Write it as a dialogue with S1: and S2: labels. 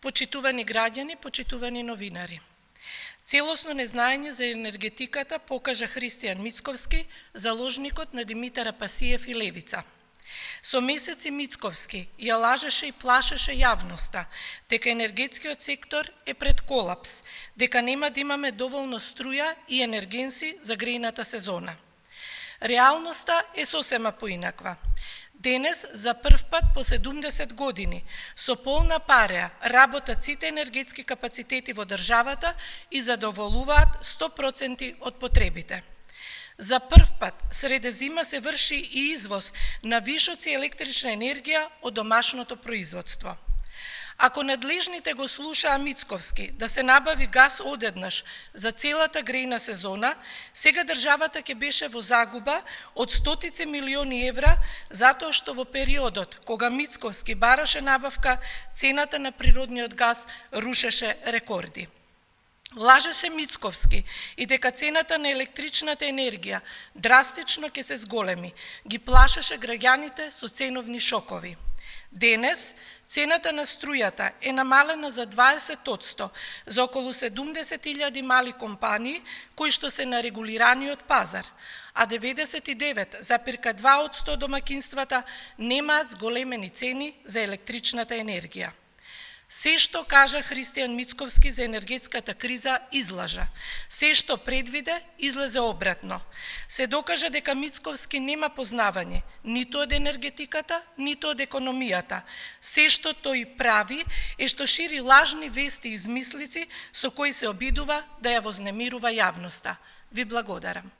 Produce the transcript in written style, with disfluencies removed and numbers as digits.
S1: Почитувани граѓани, почитувани новинари. Целосно незнаење за енергетиката покажа Христијан Мицковски, заложникот на Димитар Апасиев и Левица. Со месеци Мицковски ја лажеше и плашеше јавноста дека енергетскиот сектор е пред колапс, дека нема да имаме доволно струја и енергенси за грејната сезона. Реалноста е сосема поинаква. Денес, за прв пат по 70 години, со полна пареа работат сите енергетски капацитети во државата и задоволуваат 100% од потребите. За прв пат среде зима се врши и извоз на вишоци електрична енергија од домашното производство. Ако надлежните го слушаа Мицковски да се набави газ одеднаш за целата грејна сезона, сега државата ќе беше во загуба од стотици милиони евра, затоа што во периодот кога Мицковски бараше набавка, цената на природниот газ рушеше рекорди. Лаже се Мицковски и дека цената на електричната енергија драстично ќе се зголеми, ги плашеше граѓаните со ценовни шокови. Денес, цената на струјата е намалена за 20% за околу 70.000 мали компании кои што се на регулираниот пазар, а 99,2% домакинствата немаат зголемени цени за електричната енергија. Се што кажа Христијан Мицковски за енергетската криза излажа. Се што предвиде излезе обратно. Се докажа дека Мицковски нема познавање ниту од енергетиката, ниту од економијата. Се што тој прави е што шири лажни вести и измислици со кои се обидува да ја вознемирува јавноста. Ви благодарам.